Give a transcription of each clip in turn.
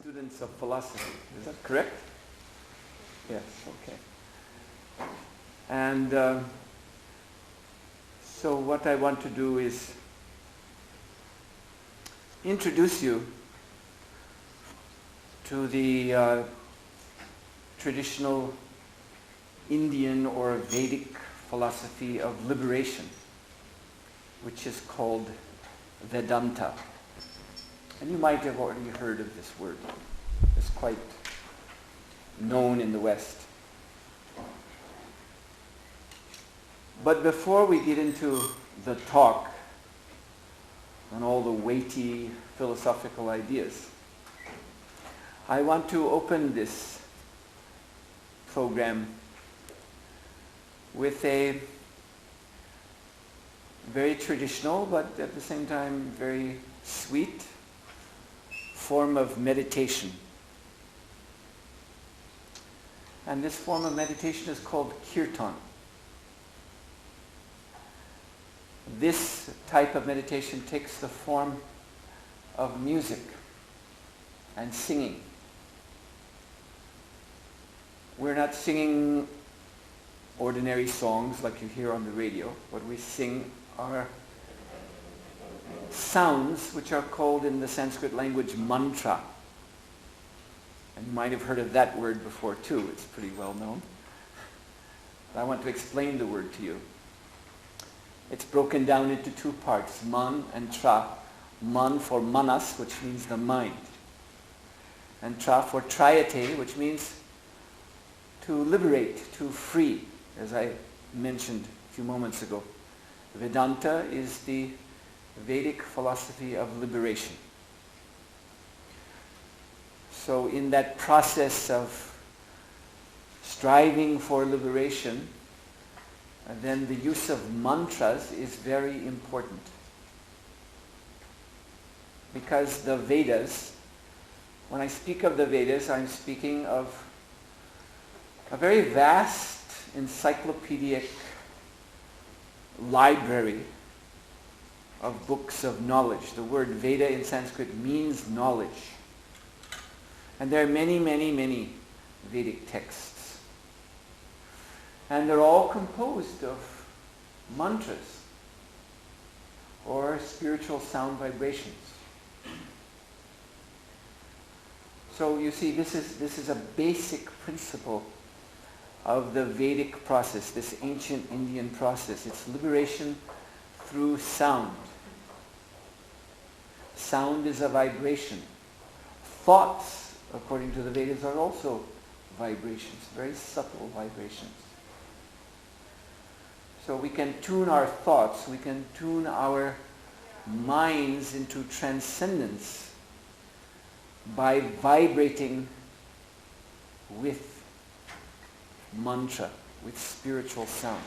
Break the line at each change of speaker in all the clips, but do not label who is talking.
students of philosophy. Is that correct? Yes, okay. And so what I want to do is introduce you to the traditional Indian or Vedic philosophy of liberation, which is called Vedanta. And you might have already heard of this word. It's quite known in the West. But before we get into the talk and all the weighty philosophical ideas, I want to open this program with a very traditional, but at the same time very sweet form of meditation. And this form of meditation is called kirtan. This type of meditation takes the form of music and singing. We're not singing ordinary songs like you hear on the radio. What we sing are sounds which are called in the Sanskrit language mantra. And you might have heard of that word before too. It's pretty well known. But I want to explain the word to you. It's broken down into two parts, man and tra. Man for manas, which means the mind. And tra for triate, which means to liberate, to free, as I mentioned a few moments ago. Vedanta is the Vedic philosophy of liberation. So in that process of striving for liberation, then the use of mantras is very important. Because the Vedas, when I speak of the Vedas, I'm speaking of a very vast encyclopedic library of books of knowledge. The word Veda in Sanskrit means knowledge. And there are many, many, many Vedic texts. And they're all composed of mantras or spiritual sound vibrations. So you see, this is a basic principle of the Vedic process, this ancient Indian process. It's liberation through sound. Sound is a vibration. Thoughts, according to the Vedas, are also vibrations, very subtle vibrations. So we can tune our thoughts, we can tune our minds into transcendence by vibrating with mantra, with spiritual sound.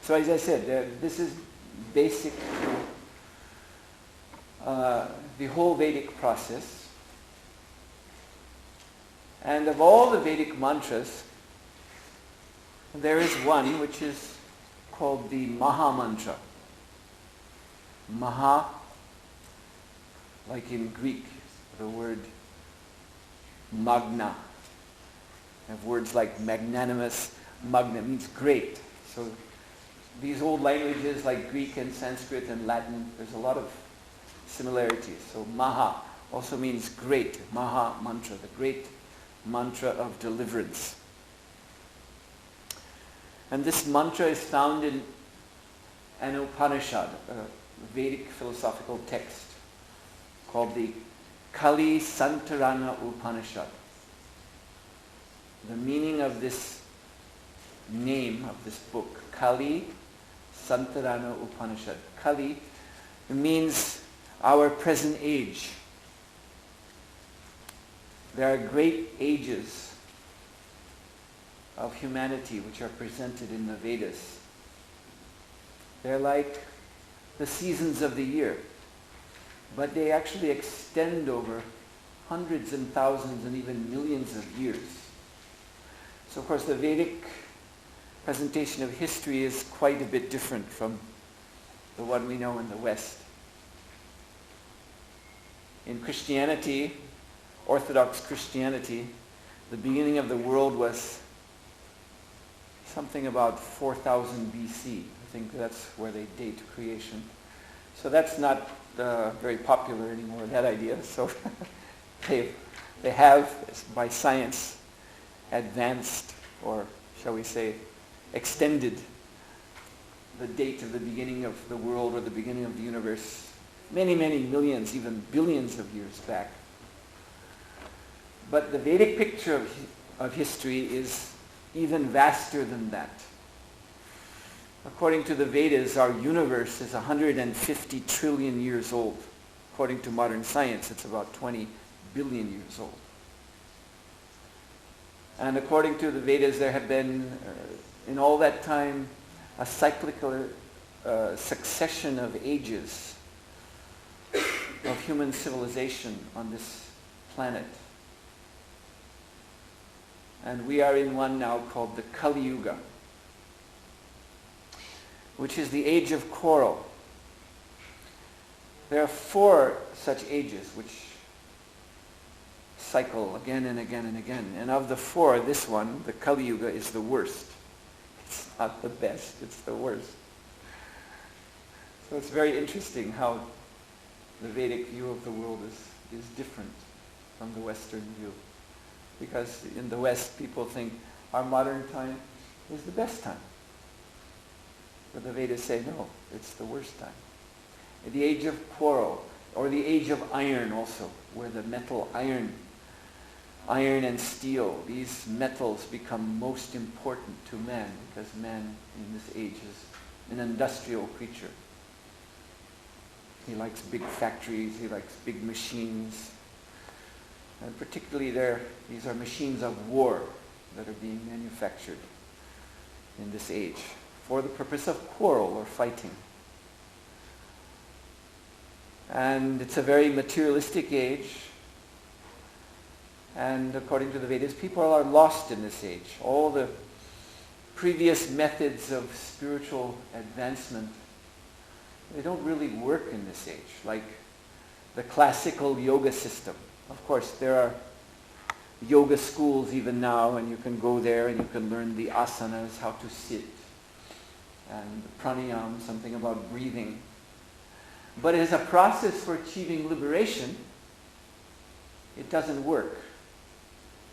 So as I said, this is basic to the whole Vedic process. And of all the Vedic mantras, there is one which is called the Maha Mantra. Maha, like in Greek, the word magna. We have words like magnanimous, magna means great. So these old languages like Greek and Sanskrit and Latin, there's a lot of similarities. So Maha also means great. Maha Mantra, the great mantra of deliverance. And this mantra is found in an Upanishad, a Vedic philosophical text called the Kali Santarana Upanishad. The meaning of this name of this book, Kali Santarana Upanishad. Kali means our present age. There are great ages of humanity which are presented in the Vedas. They're like the seasons of the year, but they actually extend over hundreds and thousands and even millions of years. So of course the Vedic presentation of history is quite a bit different from the one we know in the West. In Christianity, Orthodox Christianity, the beginning of the world was something about 4000 BC. I think that's where they date creation. So that's not very popular anymore, that idea. So they have, by science, advanced, or shall we say, extended the date of the beginning of the world or the beginning of the universe many, many millions, even billions of years back. But the Vedic picture of history is even vaster than that. According to the Vedas, our universe is 150 trillion years old. According to modern science, it's about 20 billion years old. And according to the Vedas, there have been, in all that time, a cyclical succession of ages of human civilization on this planet. And we are in one now called the Kali Yuga, which is the age of quarrel. There are 4 such ages which cycle again and again and again. And of the 4, this one, the Kali Yuga, is the worst. It's not the best, it's the worst. So it's very interesting how the Vedic view of the world is different from the Western view. Because in the West, people think our modern time is the best time. But the Vedas say, no, it's the worst time. The age of quarrel, or the age of iron also, where the metal iron and steel, these metals become most important to man, because man in this age is an industrial creature. He likes big factories, he likes big machines. And particularly these are machines of war that are being manufactured in this age for the purpose of quarrel or fighting. And it's a very materialistic age. And according to the Vedas, people are lost in this age. All the previous methods of spiritual advancement, they don't really work in this age, like the classical yoga system. Of course, there are yoga schools even now, and you can go there and you can learn the asanas, how to sit, and pranayama, something about breathing. But as a process for achieving liberation, it doesn't work.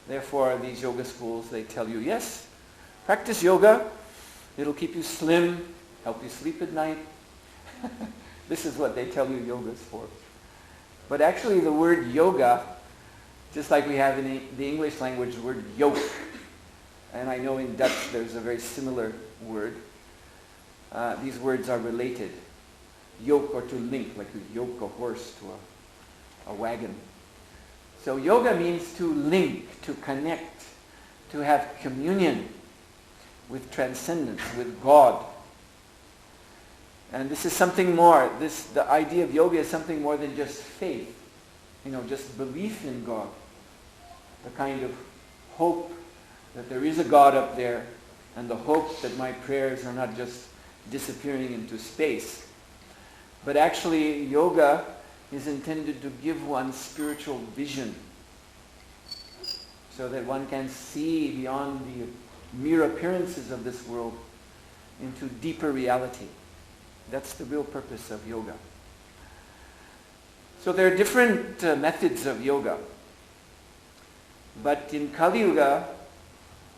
Therefore, these yoga schools, they tell you, yes, practice yoga. It'll keep you slim, help you sleep at night. This is what they tell you yoga is for. But actually the word yoga, just like we have in the English language the word yoke, and I know in Dutch there's a very similar word. These words are related. Yoke, or to link, like you yoke a horse to a wagon. So yoga means to link, to connect, to have communion with transcendence, with God. And this is something more. The idea of yoga is something more than just faith. Just belief in God. The kind of hope that there is a God up there, and the hope that my prayers are not just disappearing into space. But actually, yoga is intended to give one spiritual vision so that one can see beyond the mere appearances of this world into deeper reality. That's the real purpose of yoga. So there are different methods of yoga. But in Kali Yuga,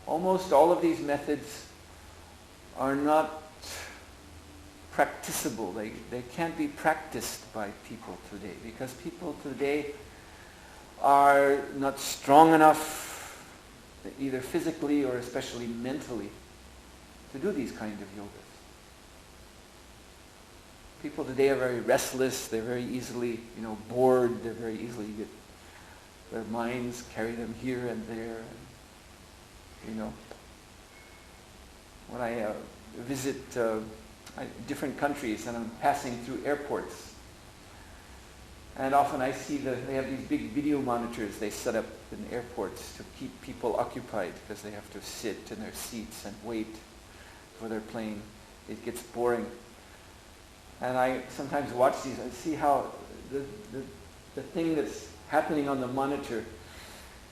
almost all of these methods are not practicable. They can't be practiced by people today, because people today are not strong enough, either physically or especially mentally, to do these kind of yogas. People today are very restless. They're very easily, bored. They're very easily their minds carry them here and there. When I visit different countries and I'm passing through airports, and often I see they have these big video monitors they set up in airports to keep people occupied, because they have to sit in their seats and wait for their plane. It gets boring. And I sometimes watch these and see how the thing that's happening on the monitor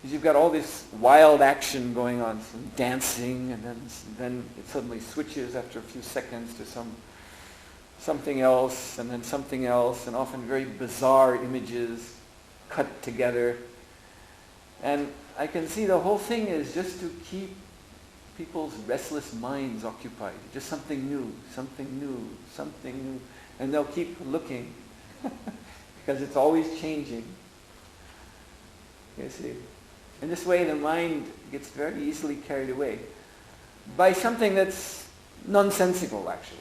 is you've got all this wild action going on, some dancing, and then it suddenly switches after a few seconds to something else, and then something else, and often very bizarre images cut together. And I can see the whole thing is just to keep people's restless minds occupied. Just something new, something new, something new. And they'll keep looking because it's always changing. You see? In this way, the mind gets very easily carried away by something that's nonsensical, actually.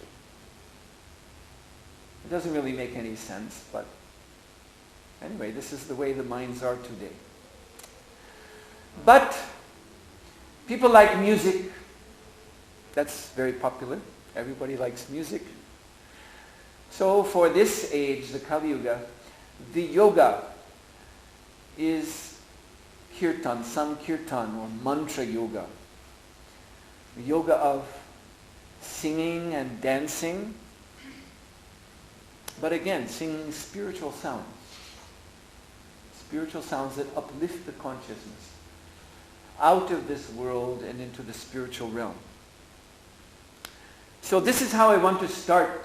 It doesn't really make any sense, but anyway, this is the way the minds are today. But people like music. That's very popular. Everybody likes music. So for this age, the Kali Yuga, the yoga is kirtan, sankirtan, or mantra yoga. The yoga of singing and dancing, but again, singing spiritual sounds that uplift the consciousness out of this world and into the spiritual realm. So this is how I want to start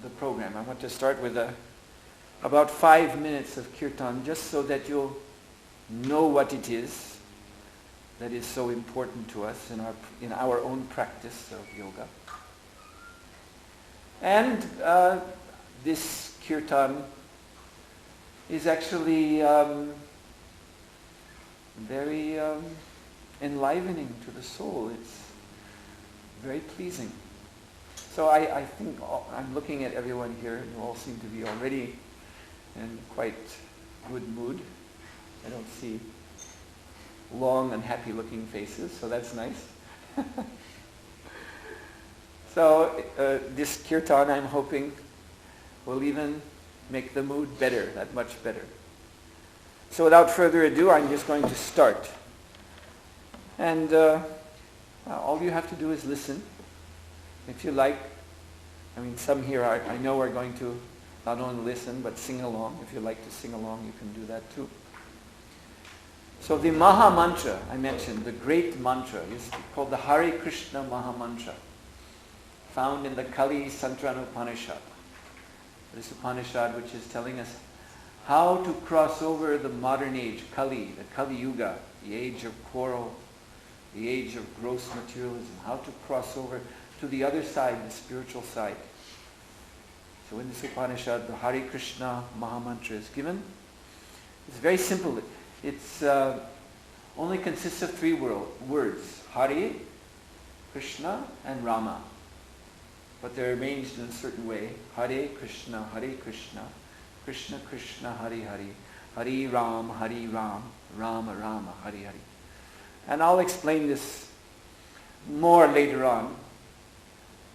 the program. I want to start with about 5 minutes of kirtan, just so that you'll know what it is that is so important to us in our own practice of yoga. And this kirtan is actually very enlivening to the soul. It's very pleasing. So I think I'm looking at everyone here. You all seem to be already in quite good mood. I don't see long and happy looking faces, so that's nice. So this kirtan, I'm hoping, will even make the mood better, that much better. So without further ado, I'm just going to start. And all you have to do is listen. If you like, I mean, some here I know are going to not only listen, but sing along. If you like to sing along, you can do that too. So the Maha Mantra, I mentioned, the great mantra, is called the Hare Krishna Maha Mantra, found in the Kali Santrana Upanishad. This Upanishad which is telling us how to cross over the modern age, Kali, the Kali Yuga, the age of quarrel, the age of gross materialism, how to cross over to the other side, the spiritual side. So in this Upanishad, the Hare Krishna Maha Mantra is given. It's very simple. It's only consists of 3 words, Hare, Krishna, and Rama. But they're arranged in a certain way. Hare Krishna, Krishna Krishna, Hare Hare, Hare Ram, Rama Rama, Hare Hare. And I'll explain this more later on,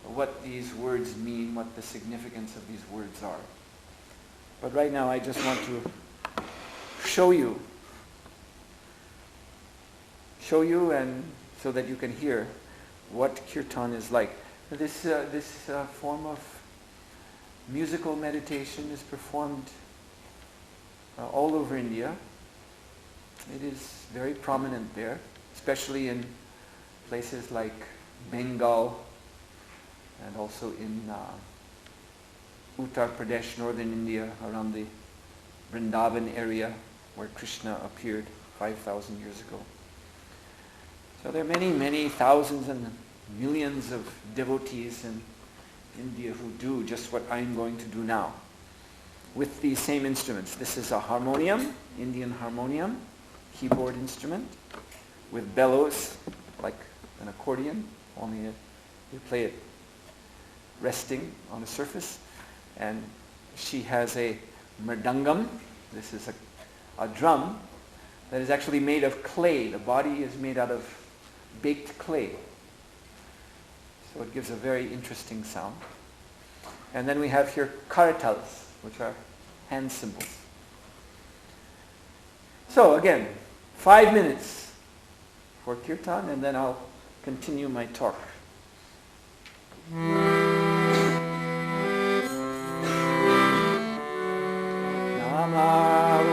what these words mean, what the significance of these words are. But right now I just want to show you and so that you can hear what kirtan is like. This form of musical meditation is performed all over India. It is very prominent there, especially in places like Bengal and also in Uttar Pradesh, northern India, around the Vrindavan area where Krishna appeared 5,000 years ago. So there are many, many thousands and millions of devotees in India who do just what I'm going to do now with these same instruments. This is a harmonium, Indian harmonium, keyboard instrument with bellows like an accordion, only you play it resting on the surface. And she has a mridangam. This is a drum that is actually made of clay. The body is made out of baked clay. So it gives a very interesting sound. And then we have here karatals, which are hand cymbals. So again, 5 minutes for kirtan, and then I'll continue my talk. Namah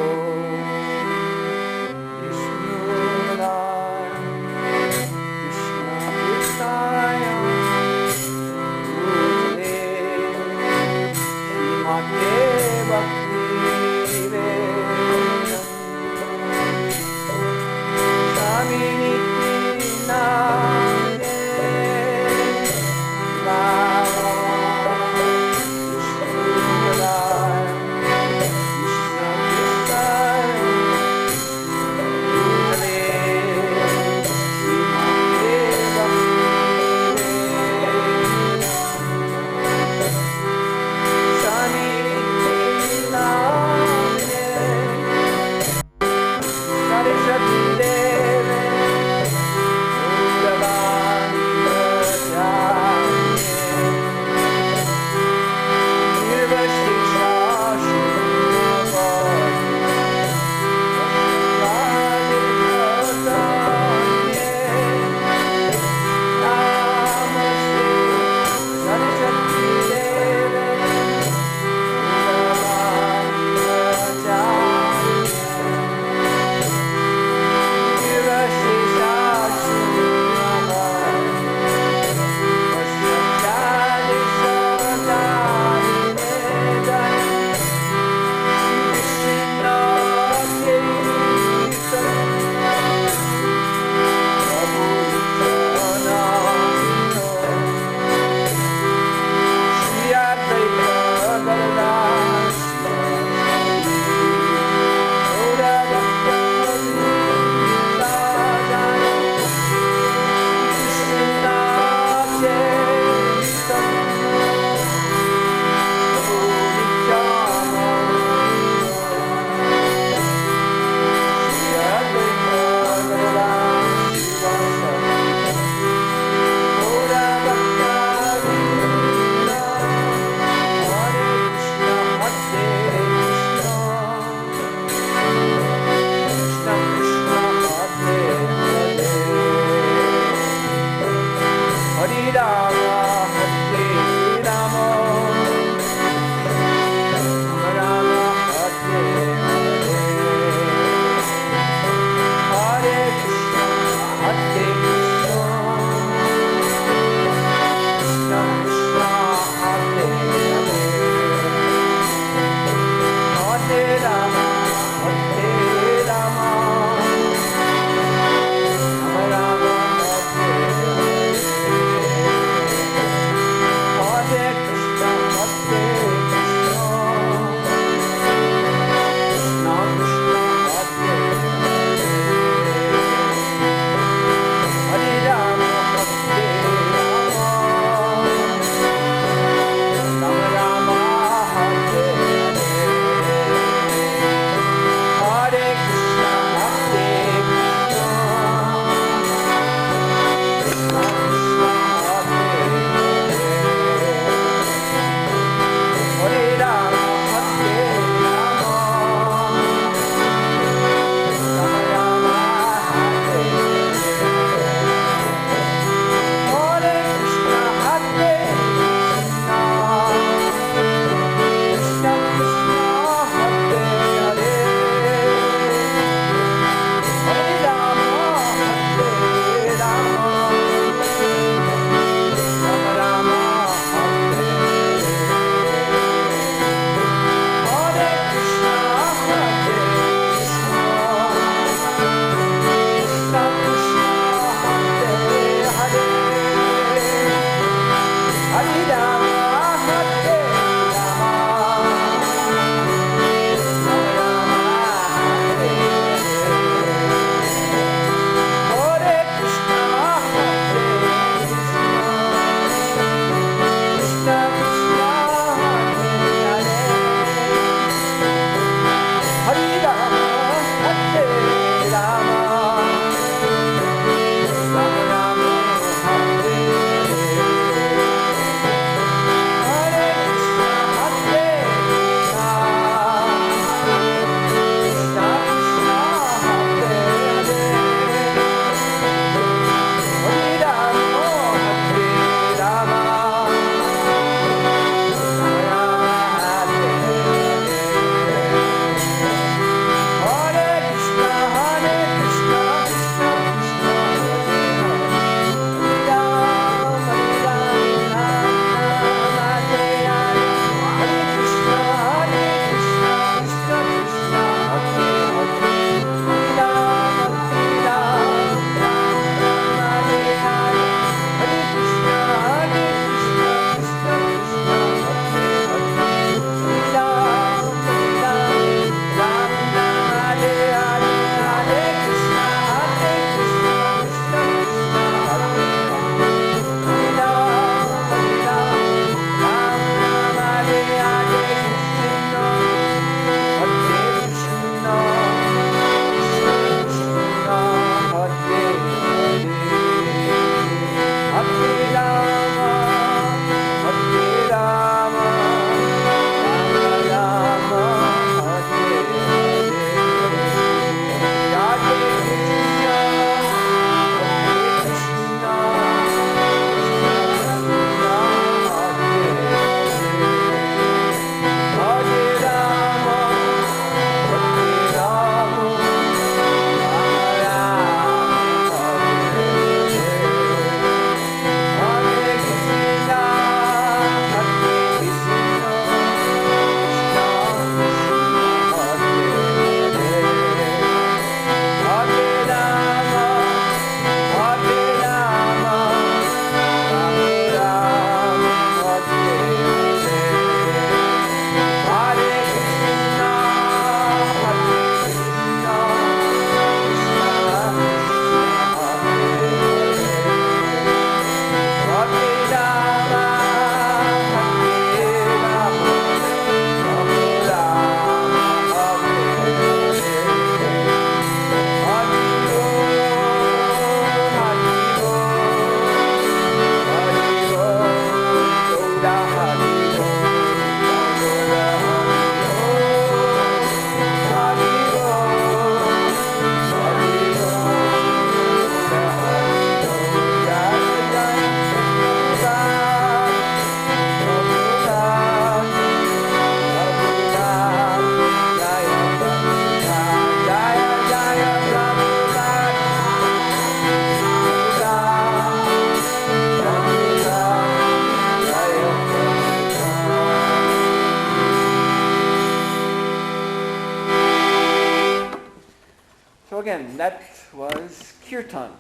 again, that was kirtan.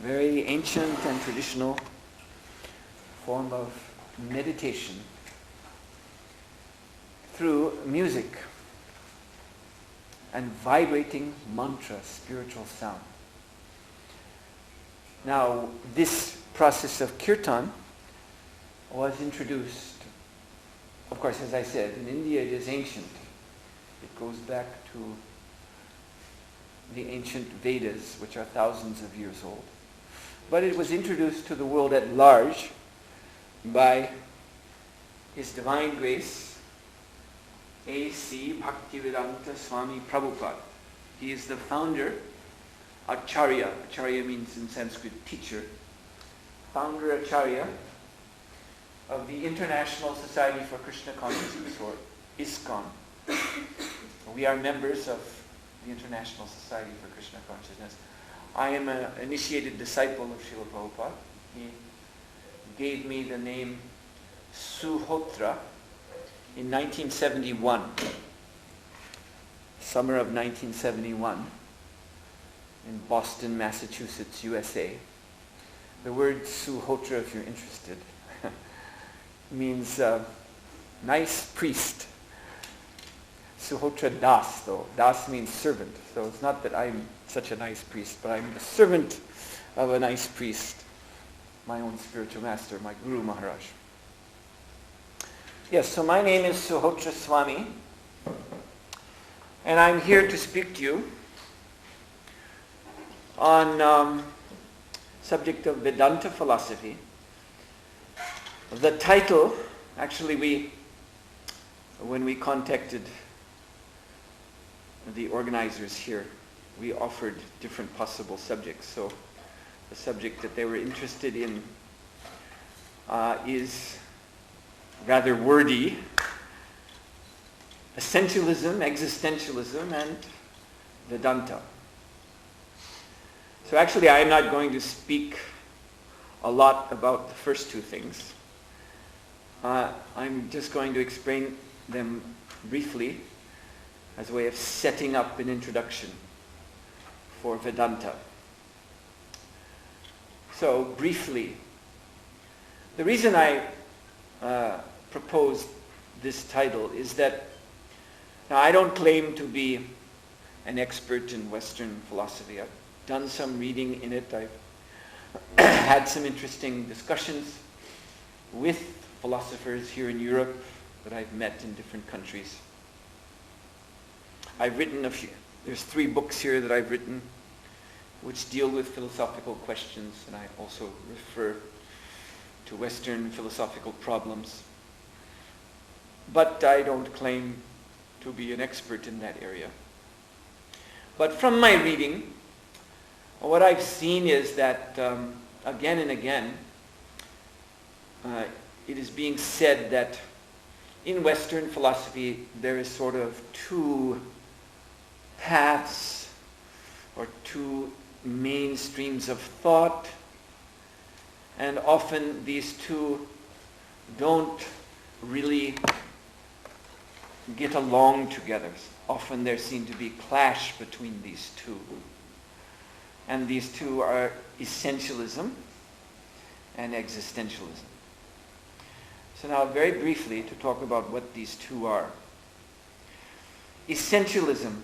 Very ancient and traditional form of meditation through music and vibrating mantra, spiritual sound. Now, this process of kirtan was introduced, of course, as I said, in India it is ancient. It goes back to the ancient Vedas, which are thousands of years old. But it was introduced to the world at large by His Divine Grace, A.C. Bhaktivedanta Swami Prabhupada. He is the founder, Acharya. Acharya means in Sanskrit teacher. Founder Acharya of the International Society for Krishna Consciousness, or ISKCON. We are members of the International Society for Krishna Consciousness. I am an initiated disciple of Srila Prabhupada. He gave me the name Suhotra in 1971, summer of 1971, in Boston, Massachusetts, USA. The word Suhotra, if you're interested, means nice priest. Suhotra Das, though. Das means servant. So it's not that I'm such a nice priest, but I'm the servant of a nice priest, my own spiritual master, my Guru Maharaj. Yes, so my name is Suhotra Swami, and I'm here to speak to you on subject of Vedanta philosophy. The title, actually when we contacted the organizers here, we offered different possible subjects. So the subject that they were interested in is rather wordy: Essentialism, Existentialism, and Vedanta. So actually I am not going to speak a lot about the first two things. I'm just going to explain them briefly as a way of setting up an introduction for Vedanta. So briefly, the reason I proposed this title is that now I don't claim to be an expert in Western philosophy. I've done some reading in it. I've had some interesting discussions with philosophers here in Europe that I've met in different countries. I've written a few. There's 3 books here that I've written which deal with philosophical questions, and I also refer to Western philosophical problems. But I don't claim to be an expert in that area. But from my reading, what I've seen is that again and again, it is being said that in Western philosophy there is sort of 2 paths or 2 main streams of thought, and often these 2 don't really get along together. Often there seem to be clash between these 2. And these 2 are essentialism and existentialism. So now very briefly to talk about what these 2 are. Essentialism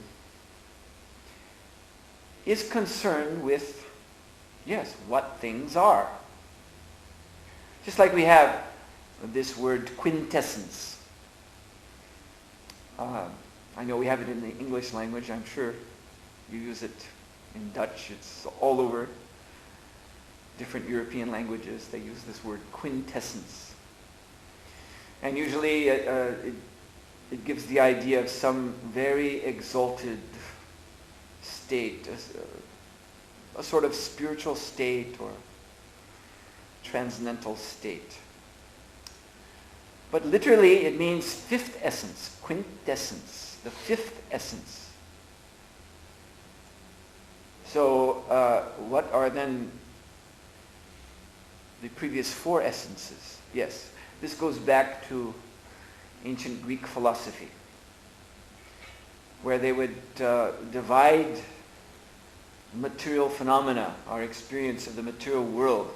is concerned with, yes, what things are. Just like we have this word quintessence. I know we have it in the English language. I'm sure you use it in Dutch. It's all over different European languages. They use this word quintessence. And usually it gives the idea of some very exalted state, a sort of spiritual state or transcendental state. But literally it means 5th essence, quintessence, the 5th essence. So what are then the previous 4 essences? Yes, this goes back to ancient Greek philosophy. where they would divide material phenomena, our experience of the material world,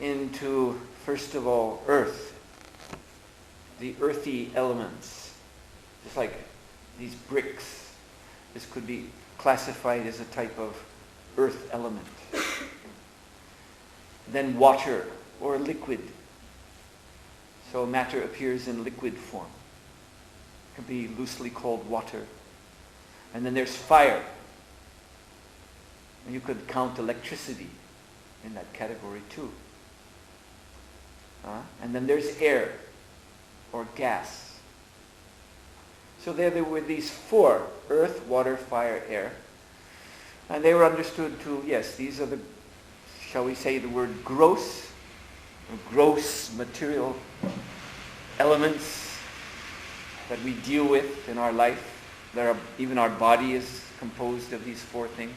into, first of all, earth, the earthy elements, just like these bricks. This could be classified as a type of earth element. Then water or liquid. So matter appears in liquid form. It can be loosely called water. And then there's fire. And you could count electricity in that category too. And then there's air or gas. So there were these four: earth, water, fire, air. And they were understood to, yes, these are the, shall we say the word gross material elements that we deal with in our life. Even our body is composed of these four things.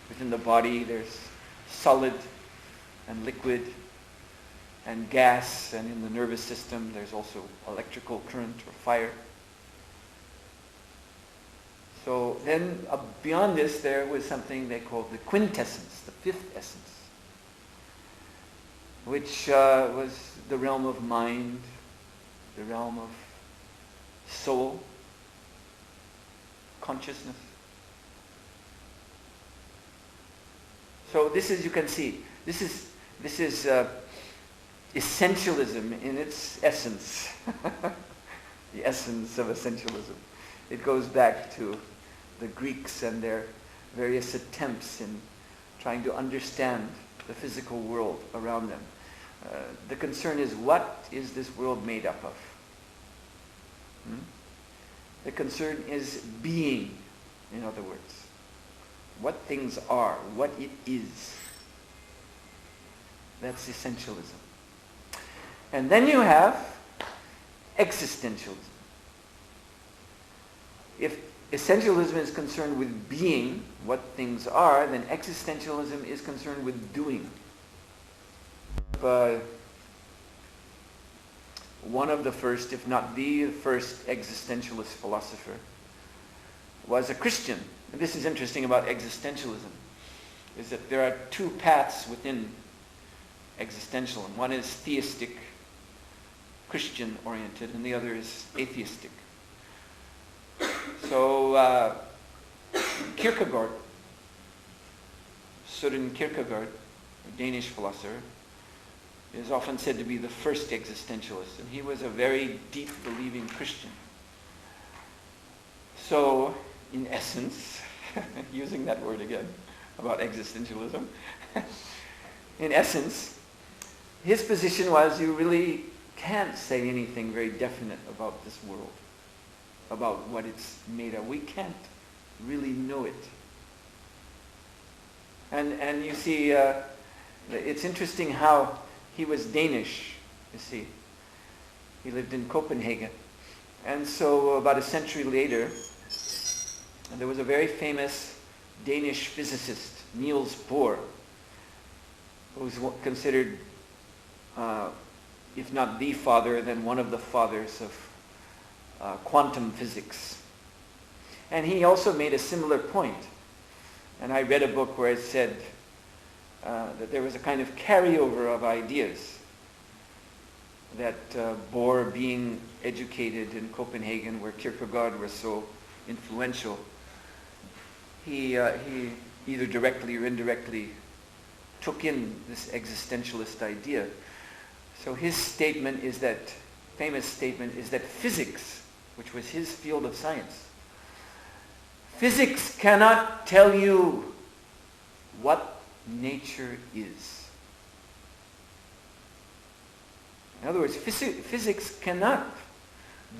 Within the body there's solid and liquid and gas, and in the nervous system there's also electrical current or fire. So then beyond this there was something they called the quintessence, the fifth essence, which was the realm of mind, the realm of soul, consciousness. So this is, you can see, this is essentialism in its essence. The essence of essentialism. It goes back to the Greeks and their various attempts in trying to understand the physical world around them. The concern is, what is this world made up of? The concern is being, in other words. What things are, what it is. That's essentialism. And then you have existentialism. If essentialism is concerned with being, what things are, then existentialism is concerned with doing. One of the first, if not the first existentialist philosopher was a Christian. And this is interesting about existentialism, is that there are two paths within existentialism. One is theistic, Christian-oriented, and the other is atheistic. So Kierkegaard, Søren Kierkegaard, a Danish philosopher, is often said to be the first existentialist, and he was a very deep believing Christian. So, in essence, using that word again about existentialism, in essence, his position was, you really can't say anything very definite about this world, about what it's made of. We can't really know it. And you see, it's interesting how he was Danish, you see. He lived in Copenhagen. And so about a century later, there was a very famous Danish physicist, Niels Bohr, who was considered, if not the father, then one of the fathers of quantum physics. And he also made a similar point. And I read a book where it said that there was a kind of carryover of ideas, that Bohr, being educated in Copenhagen, where Kierkegaard was so influential, he either directly or indirectly took in this existentialist idea. So his statement is that, famous statement is that physics, which was his field of science, physics cannot tell you what nature is. In other words, physics cannot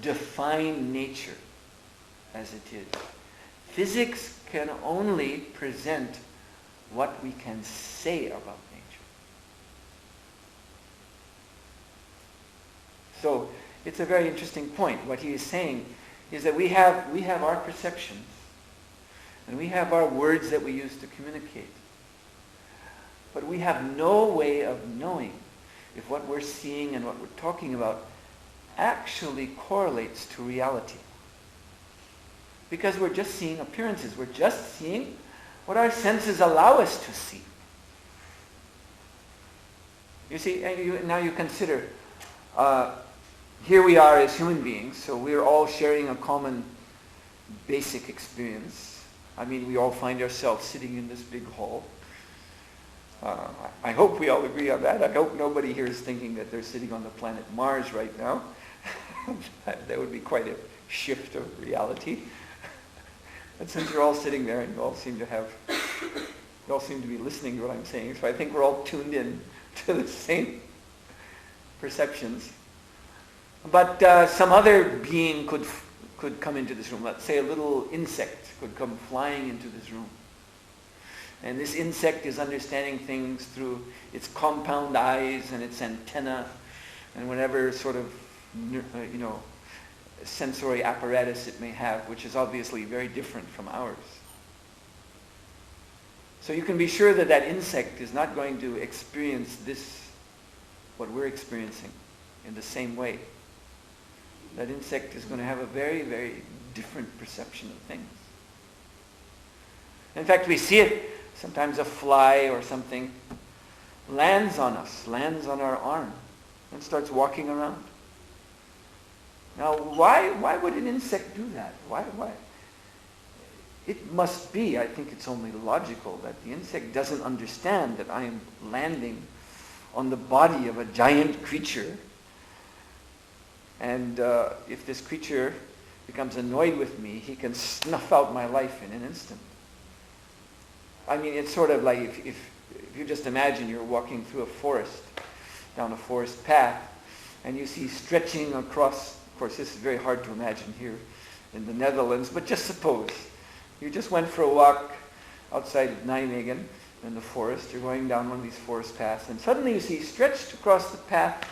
define nature as it is. Physics can only present what we can say about nature. So it's a very interesting point. What he is saying is that we have our perceptions, and we have our words that we use to communicate. But we have no way of knowing if what we're seeing and what we're talking about actually correlates to reality. Because we're just seeing appearances. We're just seeing what our senses allow us to see. You see, now you consider, here we are as human beings, so we're all sharing a common basic experience. I mean, we all find ourselves sitting in this big hall. I hope we all agree on that. I hope nobody here is thinking that they're sitting on the planet Mars right now. That would be quite a shift of reality. But since you're all sitting there and you all seem to be listening to what I'm saying, so I think we're all tuned in to the same perceptions. But some other being could come into this room. Let's say a little insect could come flying into this room. And this insect is understanding things through its compound eyes and its antenna and whatever sort of, sensory apparatus it may have, which is obviously very different from ours. So you can be sure that that insect is not going to experience this, what we're experiencing, in the same way. That insect is going to have a very, very different perception of things. In fact, we see it. Sometimes a fly or something lands on us, lands on our arm, and starts walking around. Now, why would an insect do that? Why? It must be, I think it's only logical, that the insect doesn't understand that I am landing on the body of a giant creature. And if this creature becomes annoyed with me, he can snuff out my life in an instant. I mean, it's sort of like if you just imagine you're walking through a forest, down a forest path, and you see stretching across, of course this is very hard to imagine here in the Netherlands, but just suppose you just went for a walk outside of Nijmegen in the forest, you're going down one of these forest paths, and suddenly you see stretched across the path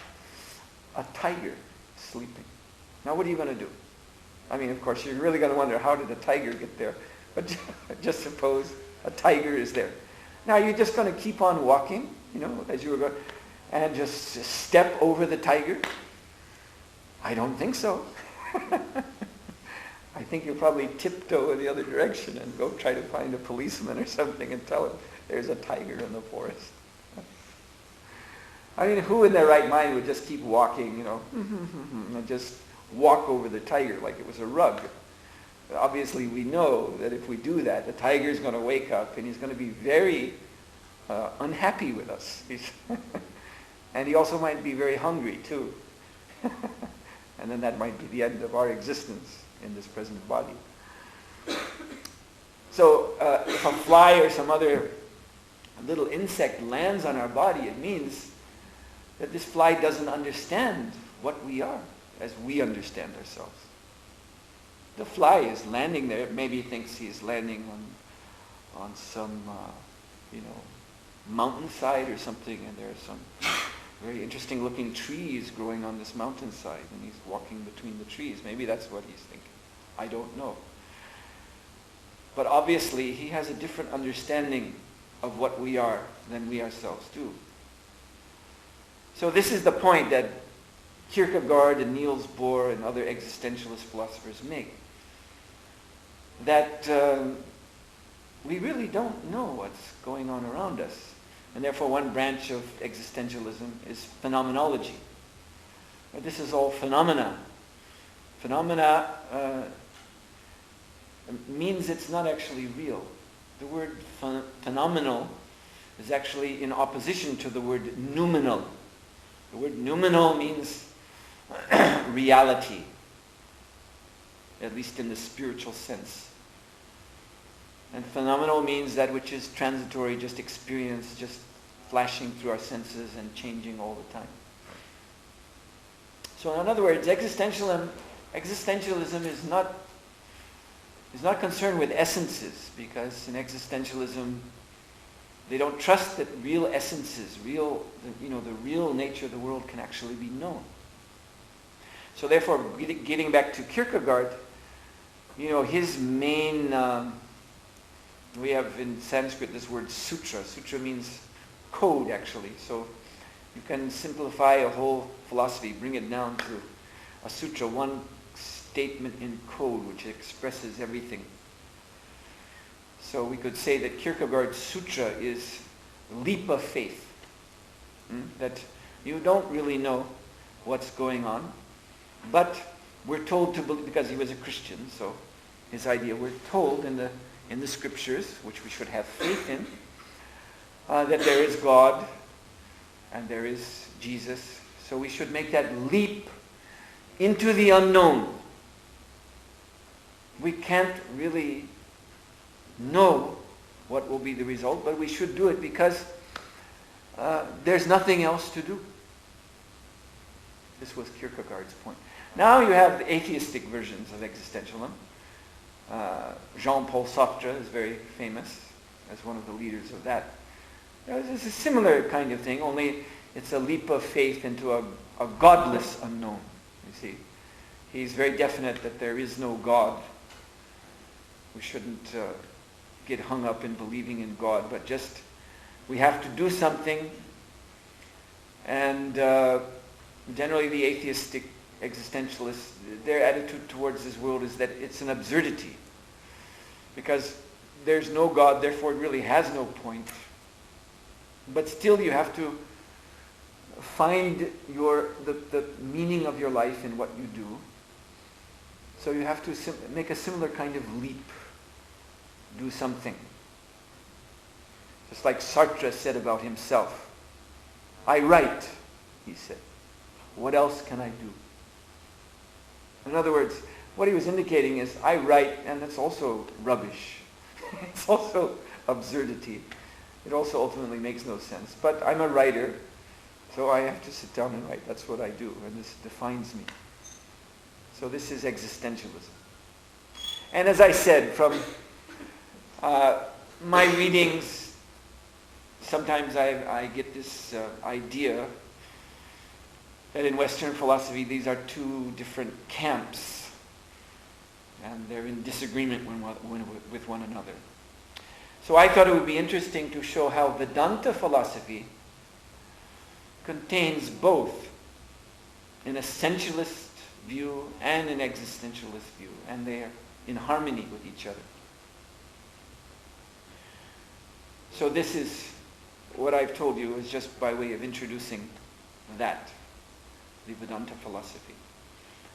a tiger sleeping. Now what are you going to do? I mean, of course, you're really going to wonder, how did the tiger get there? But just suppose a tiger is there. Now you're just going to keep on walking, as you were going, and just step over the tiger? I don't think so. I think you'll probably tiptoe in the other direction and go try to find a policeman or something and tell him there's a tiger in the forest. I mean, who in their right mind would just keep walking, and just walk over the tiger like it was a rug? Obviously, we know that if we do that, the tiger is going to wake up and he's going to be very unhappy with us. And he also might be very hungry, too. And then that might be the end of our existence in this present body. So if a fly or some other little insect lands on our body, it means that this fly doesn't understand what we are as we understand ourselves. The fly is landing there. Maybe he thinks he's landing on some, mountainside or something, and there are some very interesting looking trees growing on this mountainside, and he's walking between the trees. Maybe that's what he's thinking. I don't know. But obviously, he has a different understanding of what we are than we ourselves do. So this is the point that Kierkegaard and Niels Bohr and other existentialist philosophers make. That we really don't know what's going on around us. And therefore one branch of existentialism is phenomenology. This is all phenomena. Phenomena means it's not actually real. The word phenomenal is actually in opposition to the word noumenal. The word noumenal means reality, at least in the spiritual sense. And phenomenal means that which is transitory, just experience, just flashing through our senses and changing all the time. So in other words, existentialism is not concerned with essences, because in existentialism they don't trust that real essences, the real nature of the world can actually be known. So therefore, getting back to Kierkegaard, his main, we have in Sanskrit this word sutra. Sutra means code, actually. So you can simplify a whole philosophy, bring it down to a sutra, one statement in code which expresses everything. So we could say that Kierkegaard's sutra is leap of faith. That you don't really know what's going on, but we're told to believe, because he was a Christian, so his idea, we're told in the scriptures, which we should have faith in, that there is God and there is Jesus. So we should make that leap into the unknown. We can't really know what will be the result, but we should do it because there's nothing else to do. This was Kierkegaard's point. Now you have the atheistic versions of existentialism. Jean-Paul Sartre is very famous as one of the leaders of that. It's a similar kind of thing, only it's a leap of faith into a godless unknown, you see. He's very definite that there is no God. We shouldn't get hung up in believing in God, but just we have to do something. And generally the atheistic existentialists, their attitude towards this world is that it's an absurdity. Because there's no God, therefore it really has no point. But still you have to find the meaning of your life in what you do. So you have to make a similar kind of leap. Do something. Just like Sartre said about himself. I write, he said. What else can I do? In other words, what he was indicating is, I write, and that's also rubbish. It's also absurdity. It also ultimately makes no sense. But I'm a writer, so I have to sit down and write. That's what I do, and this defines me. So this is existentialism. And as I said, from my readings, sometimes I get this idea that in Western philosophy these are two different camps, and they're in disagreement with one another. So I thought it would be interesting to show how Vedanta philosophy contains both an essentialist view and an existentialist view, and they are in harmony with each other. So this is what I've told you is just by way of introducing that, the Vedanta philosophy.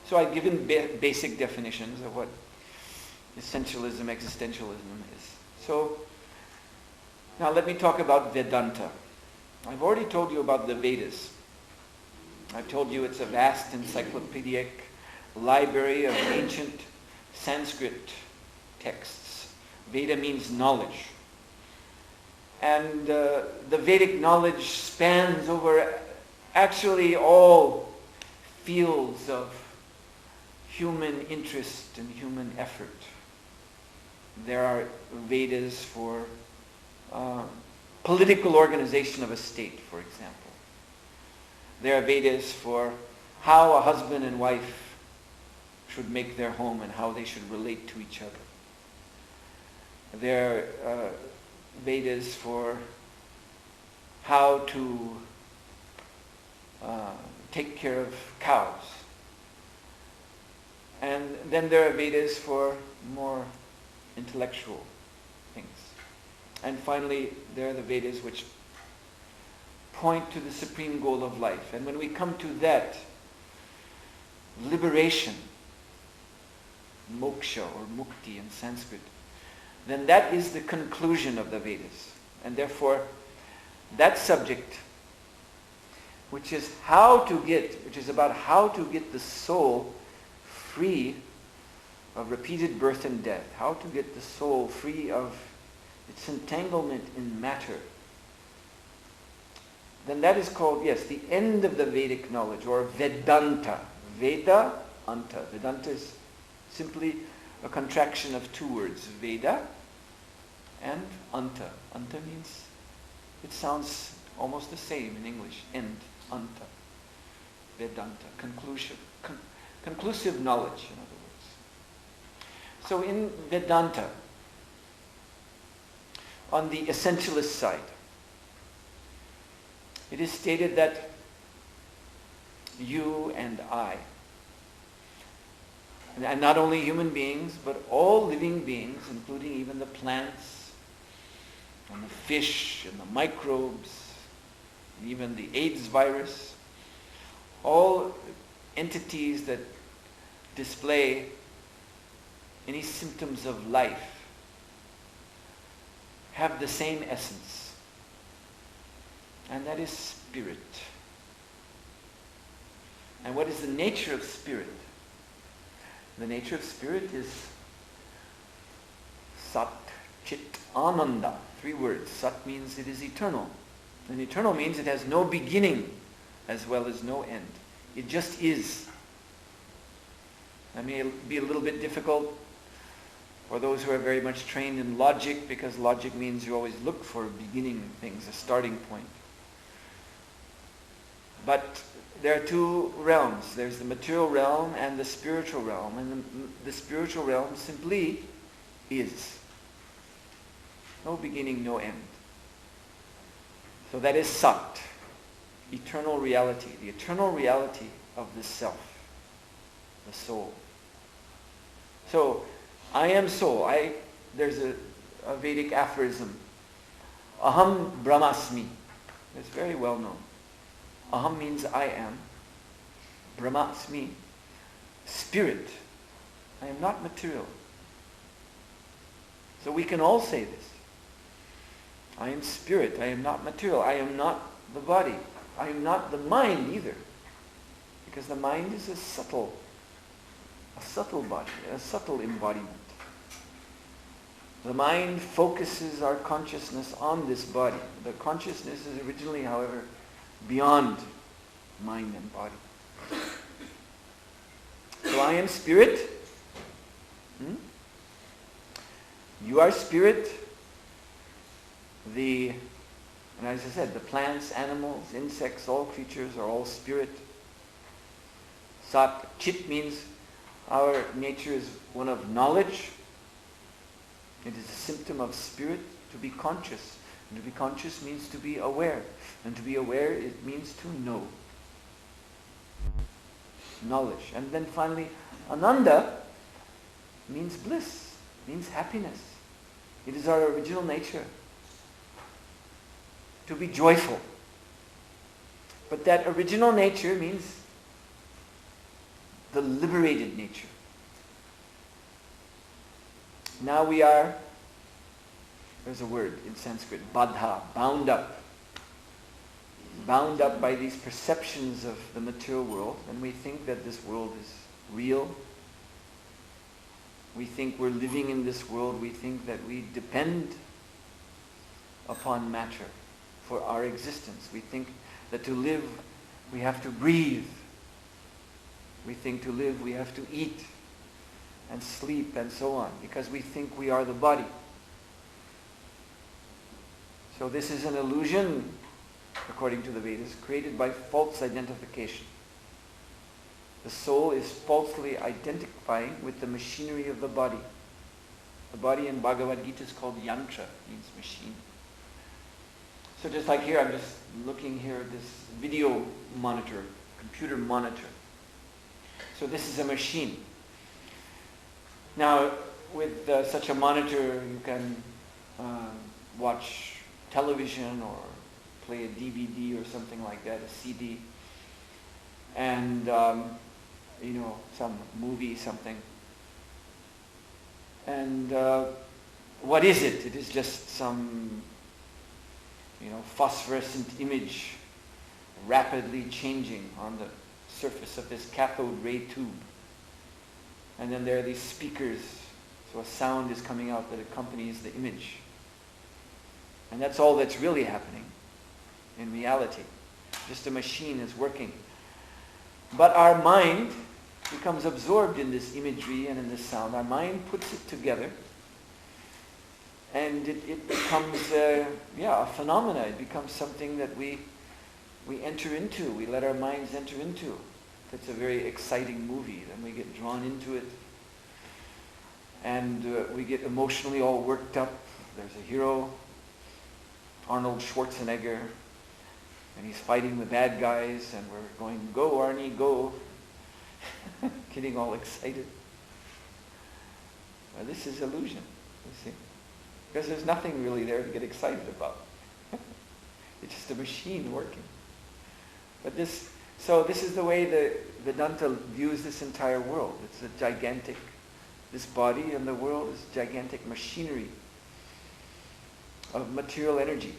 So I've given basic definitions of what essentialism, existentialism is. So now let me talk about Vedanta. I've already told you about the Vedas. I've told you it's a vast encyclopedic library of ancient Sanskrit texts. Veda means knowledge. And the Vedic knowledge spans over actually all fields of human interest and human effort. There are Vedas for political organization of a state, for example. There are Vedas for how a husband and wife should make their home and how they should relate to each other. There are Vedas for how to take care of cows. And then there are Vedas for more intellectual things. And finally, there are the Vedas which point to the supreme goal of life. And when we come to that, liberation, moksha or mukti in Sanskrit, then that is the conclusion of the Vedas. And therefore, that subject, which is about how to get the soul free of repeated birth and death, how to get the soul free of its entanglement in matter, then that is called, yes, the end of the Vedic knowledge, or Vedanta. Veda, Anta. Vedanta is simply a contraction of two words, Veda and Anta. Anta means, it sounds almost the same in English, end, Anta. Vedanta, conclusive knowledge, in other words. So in Vedanta, on the essentialist side, it is stated that you and I, And not only human beings, but all living beings, including even the plants, and the fish, and the microbes, and even the AIDS virus, all entities that display any symptoms of life have the same essence, and that is spirit. And what is the nature of spirit? The nature of spirit is Sat, Chit, Ananda. 3 words. Sat means it is eternal. And eternal means it has no beginning as well as no end. It just is. That may be a little bit difficult for those who are very much trained in logic, because logic means you always look for beginning things, a starting point. But there are 2 realms. There's the material realm and the spiritual realm. And the spiritual realm simply is. No beginning, no end. So that is Sat, eternal reality, the eternal reality of the self, the soul. So, I am soul. There's a Vedic aphorism. Aham Brahmasmi. It's very well known. Aham means I am. Brahmasmi, spirit. I am not material. So we can all say this. I am spirit. I am not material. I am not the body. I am not the mind either. Because the mind is a subtle body, a subtle embodiment. The mind focuses our consciousness on this body. The consciousness is originally, however, beyond mind and body. So I am spirit. You are spirit. And as I said, the plants, animals, insects, all creatures are all spirit. Sat, Chit means our nature is one of knowledge. It is a symptom of spirit to be conscious. And to be conscious means to be aware. And to be aware, it means to know. Knowledge. And then finally, Ananda means bliss, means happiness. It is our original nature to be joyful. But that original nature means the liberated nature. Now we are, there's a word in Sanskrit, baddha, bound up. Bound up by these perceptions of the material world, and we think that this world is real. We think we're living in this world. We think that we depend upon matter for our existence. We think that to live, we have to breathe. We think to live, we have to eat and sleep and so on, because we think we are the body. So this is an illusion, according to the Vedas, created by false identification. The soul is falsely identifying with the machinery of the body. The body in Bhagavad Gita is called yantra, means machine. So just like here, I'm just looking here at this video monitor, computer monitor. So this is a machine. Now, with such a monitor, you can watch television or play a DVD or something like that, a CD, and some movie, something. And what is it? It is just some phosphorescent image rapidly changing on the surface of this cathode ray tube. And then there are these speakers, so a sound is coming out that accompanies the image. And that's all that's really happening in reality. Just a machine is working. But our mind becomes absorbed in this imagery and in this sound. Our mind puts it together, and it becomes a phenomena. It becomes something that we enter into. We let our minds enter into. If it's a very exciting movie, then we get drawn into it, and we get emotionally all worked up. There's a hero, Arnold Schwarzenegger, and he's fighting the bad guys, and we're going, go Arnie, go, getting all excited. Well, this is illusion, you see. Because there's nothing really there to get excited about. It's just a machine working. But this is the way the Vedanta views this entire world. It's a gigantic, this body and the world is gigantic machinery of material energy.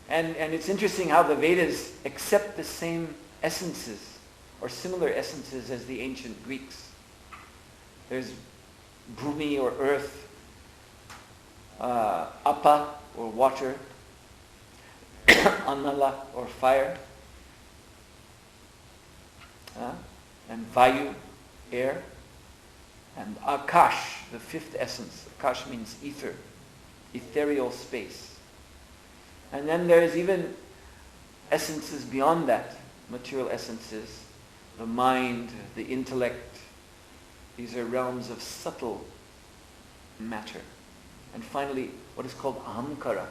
And it's interesting how the Vedas accept the same essences or similar essences as the ancient Greeks. There's Bhumi or earth, Apa or water, Anala or fire, and Vayu, air, and Akash, the fifth essence. Akash means ether, ethereal space. And then there's even essences beyond that, material essences, the mind, the intellect. These are realms of subtle matter. And finally, what is called ahamkara,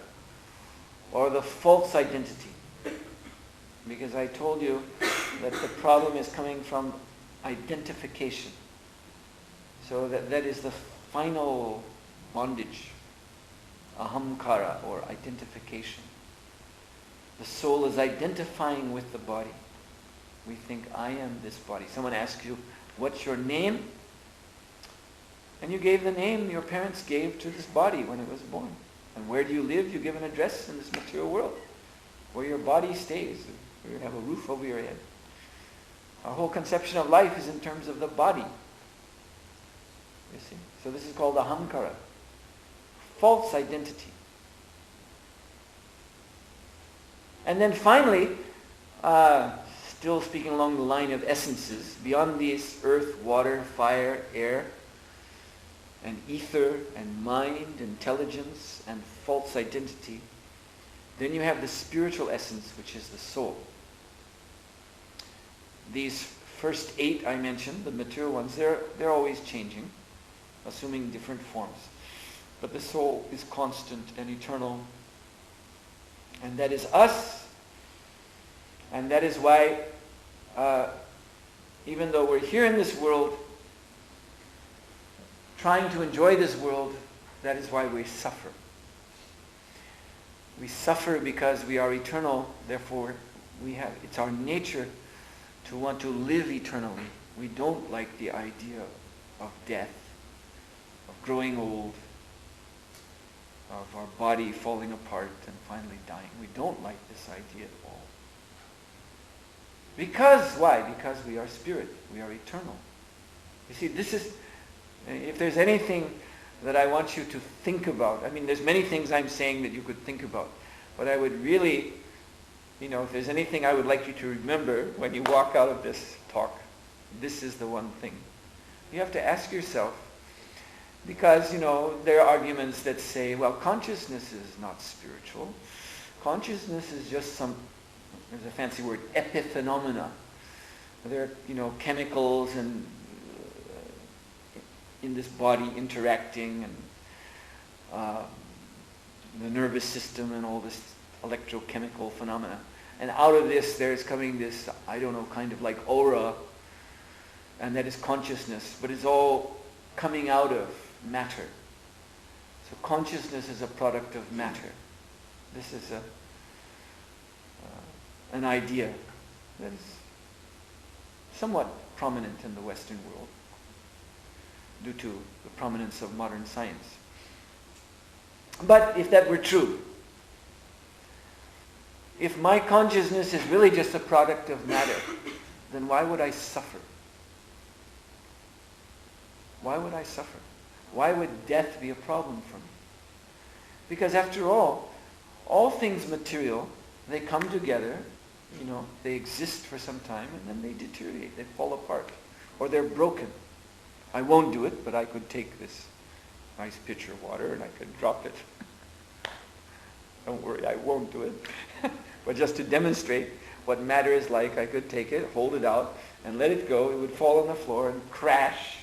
or the false identity. Because I told you that the problem is coming from identification. So that is the final bondage, ahamkara, or identification. The soul is identifying with the body. We think, I am this body. Someone asks you, what's your name? And you gave the name your parents gave to this body when it was born. And where do you live? You give an address in this material world, where your body stays, where you have a roof over your head. Our whole conception of life is in terms of the body. You see? So this is called ahamkara, false identity. And then finally, still speaking along the line of essences, beyond these earth, water, fire, air, and ether, and mind, intelligence, and false identity, then you have the spiritual essence, which is the soul. These first 8 I mentioned, the material ones, they're always changing, assuming different forms. But the soul is constant and eternal. And that is us. And that is why, even though we're here in this world, trying to enjoy this world, that is why we suffer. We suffer because we are eternal, therefore it's our nature to want to live eternally. We don't like the idea of death, of growing old, of our body falling apart and finally dying. We don't like this idea at all. Because, why? Because we are spirit, we are eternal. You see, this is, if there's anything that I want you to think about, I mean, there's many things I'm saying that you could think about, but I would really, if there's anything I would like you to remember when you walk out of this talk, this is the one thing. You have to ask yourself, because, there are arguments that say, well, consciousness is not spiritual. Consciousness is just there's a fancy word, epiphenomena. There are, chemicals and in this body interacting, and the nervous system and all this electrochemical phenomena. And out of this there's coming this, kind of like aura, and that is consciousness, but it's all coming out of matter. So consciousness is a product of matter. This is an idea that is somewhat prominent in the Western world due to the prominence of modern science. But if that were true, if my consciousness is really just a product of matter, then why would I suffer? Why would I suffer? Why would death be a problem for me? Because after all things material, they come together, they exist for some time, and then they deteriorate, they fall apart, or they're broken. I won't do it, but I could take this nice pitcher of water and I could drop it. Don't worry, I won't do it. But just to demonstrate what matter is like, I could take it, hold it out, and let it go. It would fall on the floor and crash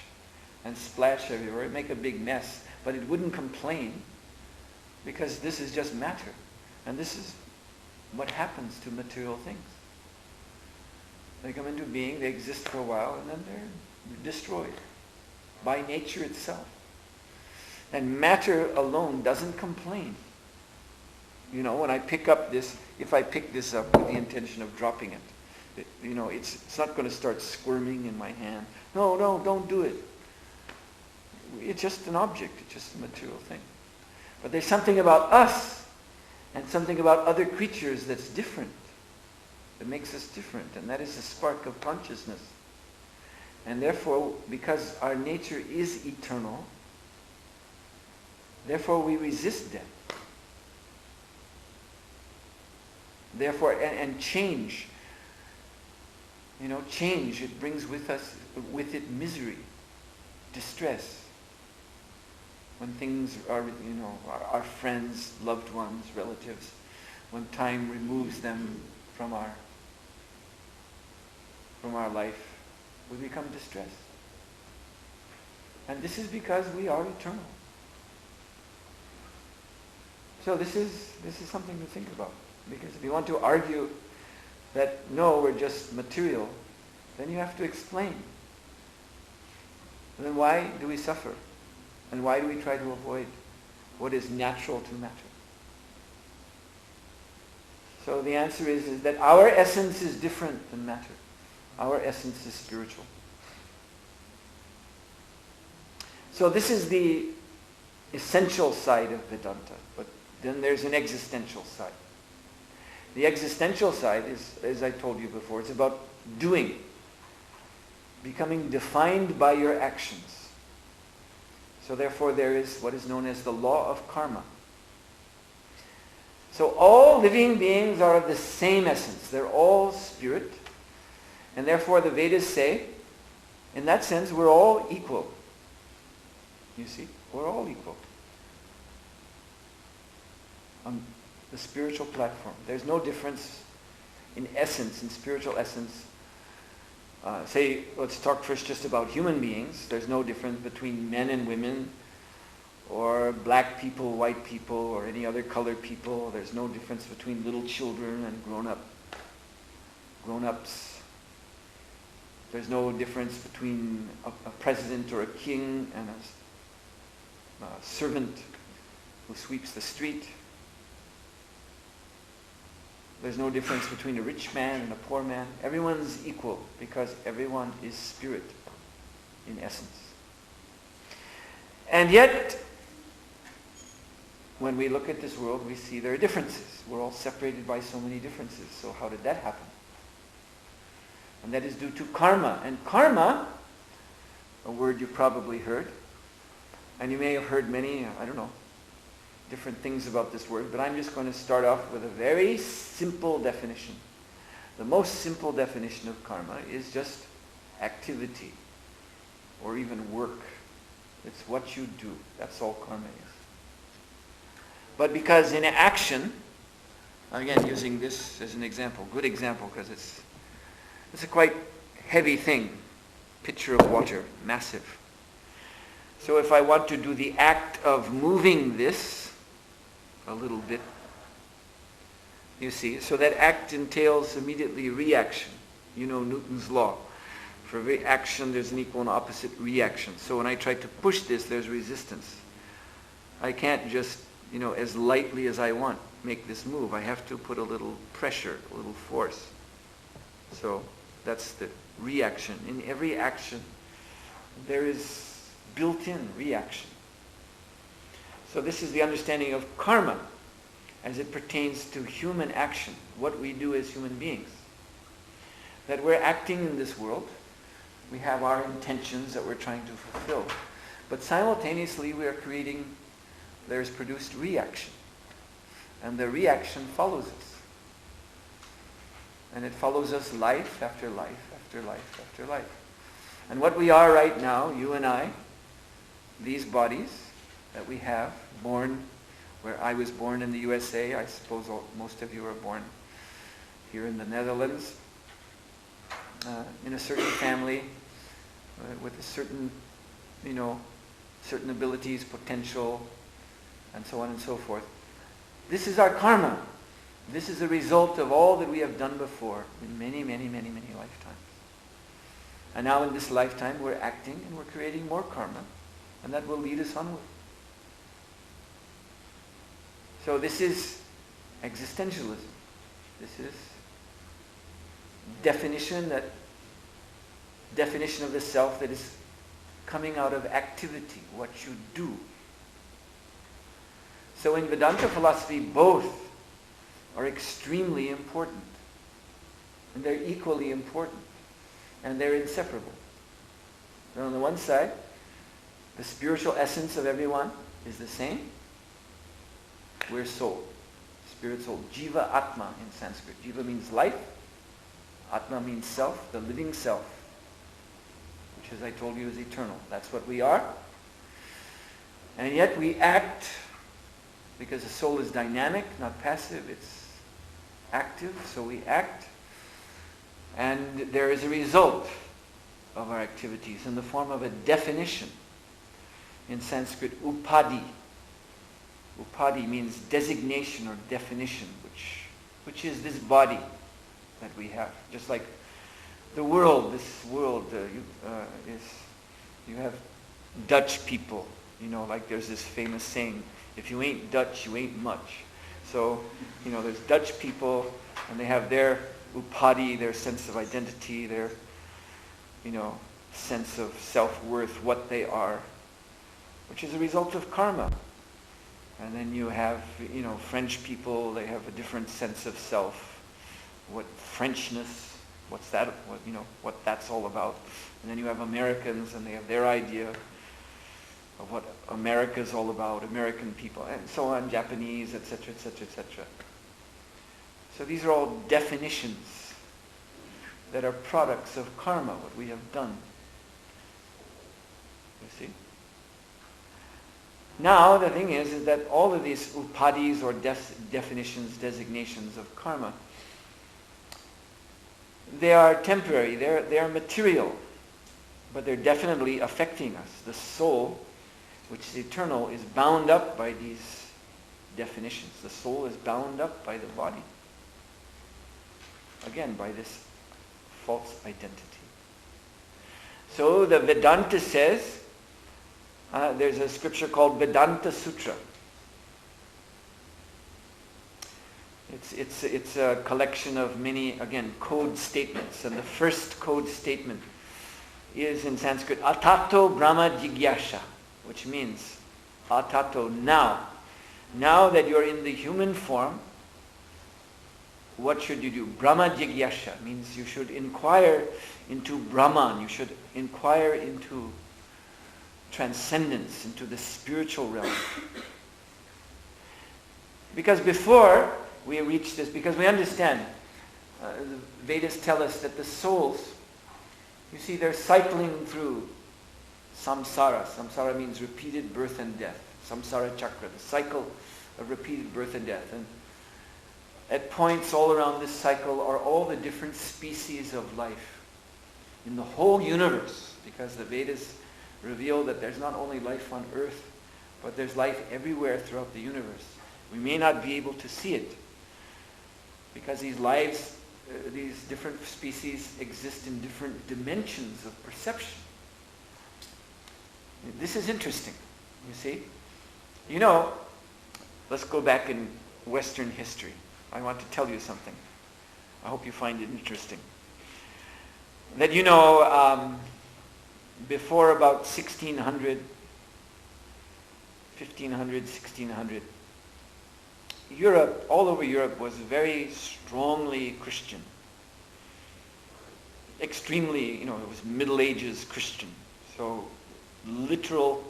and splash everywhere, make a big mess, but it wouldn't complain because this is just matter. And this is what happens to material things. They come into being, they exist for a while, and then they're destroyed. by nature itself. And matter alone doesn't complain. You know, when I pick up this, if I pick this up with the intention of dropping it, it's not going to start squirming in my hand. No, don't do it. It's just an object. It's just a material thing. But there's something about us and something about other creatures that's different, that makes us different, and that is the spark of consciousness. And therefore, because our nature is eternal, therefore we resist death. Therefore, and change, change, it brings with it misery, distress. When things are, our friends, loved ones, relatives, when time removes them from our life, we become distressed. And this is because we are eternal. So this is something to think about. Because if you want to argue that, no, we're just material, then you have to explain. And then why do we suffer? And why do we try to avoid what is natural to matter? So the answer is that our essence is different than matter. Our essence is spiritual. So this is the essential side of Vedanta. But then there's an existential side. The existential side is, as I told you before, it's about doing, becoming defined by your actions. So therefore there is what is known as the law of karma. So all living beings are of the same essence. They're all spirit. And therefore the Vedas say, in that sense, we're all equal. You see? We're all equal. On the spiritual platform. There's no difference in essence, in spiritual essence. Let's talk first just about human beings. There's no difference between men and women, or black people, white people, or any other colored people. There's no difference between little children and grown-ups. There's no difference between a president or a king and a servant who sweeps the street. There's no difference between a rich man and a poor man. Everyone's equal because everyone is spirit in essence. And yet, when we look at this world, we see there are differences. We're all separated by so many differences. So how did that happen? And that is due to karma. And karma, a word you've probably heard, and you may have heard many, different things about this word, but I'm just going to start off with a very simple definition. The most simple definition of karma is just activity, or even work. It's what you do. That's all karma is. But because in action, again using this as an example, good example, because it's a quite heavy thing, pitcher of water, massive. So if I want to do the act of moving this a little bit, you see, so that act entails immediately reaction. You know Newton's law. For every action there's an equal and opposite reaction. So when I try to push this, there's resistance. I can't just, as lightly as I want, make this move. I have to put a little pressure, a little force. So that's the reaction. In every action, there is built-in reaction. So this is the understanding of karma as it pertains to human action, what we do as human beings. That we're acting in this world. We have our intentions that we're trying to fulfill. But simultaneously there is produced reaction. And the reaction follows us. And it follows us life after life after life after life. And what we are right now, you and I, these bodies that we have, born where I was born in the USA, I suppose most of you are born here in the Netherlands, in a certain family, with a certain, certain abilities, potential, and so on and so forth. This is our karma. This is the result of all that we have done before in many, many, many, many lifetimes. And now in this lifetime we're acting and we're creating more karma, and that will lead us onward. So this is existentialism. This is definition of the self that is coming out of activity, what you do. So in Vedanta philosophy, both are extremely important. And they're equally important. And they're inseparable. And on the one side, the spiritual essence of everyone is the same. We're soul. Spirit, soul. Jiva, Atma in Sanskrit. Jiva means life. Atma means self, the living self. Which, as I told you, is eternal. That's what we are. And yet we act, because the soul is dynamic, not passive. It's active, so we act. And there is a result of our activities in the form of a definition. In Sanskrit, upadi. Upadi means designation or definition, which is this body that we have. Just like the world, this world you have Dutch people. Like there's this famous saying, if you ain't Dutch, you ain't much. So, there's Dutch people, and they have their upadi, their sense of identity, their, sense of self-worth, what they are, which is a result of karma. And then you have, French people, they have a different sense of self, what Frenchness, what that's all about. And then you have Americans, and they have their idea of what America's all about, American people, and so on, Japanese, etc., etc., etc. So these are all definitions that are products of karma, what we have done. You see? Now, the thing is that all of these upadis or definitions, designations of karma, they are temporary, they are material, but they're definitely affecting us. The soul, which is eternal, is bound up by these definitions. The soul is bound up by the body. Again, by this false identity. So the Vedanta says, there's a scripture called Vedanta Sutra. It's a collection of many, again, code statements. And the first code statement is in Sanskrit, Atato Brahma Jigyasha, which means, Atato, now. Now that you're in the human form, what should you do? Brahma Jigyasha means you should inquire into Brahman. You should inquire into transcendence, into the spiritual realm. Because before we reach this, because we understand, the Vedas tell us that the souls, you see, they're cycling through samsara. Samsara means repeated birth and death. Samsara chakra, the cycle of repeated birth and death. And at points all around this cycle are all the different species of life in the whole universe, because the Vedas reveal that there's not only life on earth, but there's life everywhere throughout the universe. We may not be able to see it, because these lives, these different species exist in different dimensions of perception. This is interesting, you see. Let's go back in Western history. I want to tell you something. I hope you find it interesting. That before about 1500, 1600, Europe, all over Europe, was very strongly Christian. Extremely, it was Middle Ages Christian. So literal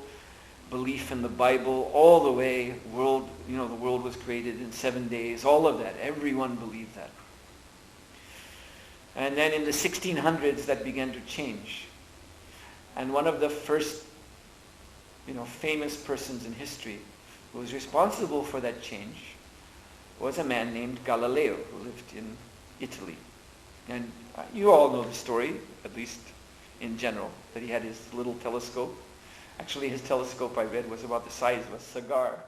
belief in the Bible, all the way, the world was created in 7 days, all of that. Everyone believed that. And then in the 1600s, that began to change. And one of the first, famous persons in history who was responsible for that change was a man named Galileo, who lived in Italy. And you all know the story, at least in general, that he had his little telescope. Actually, his telescope, I read, was about the size of a cigar.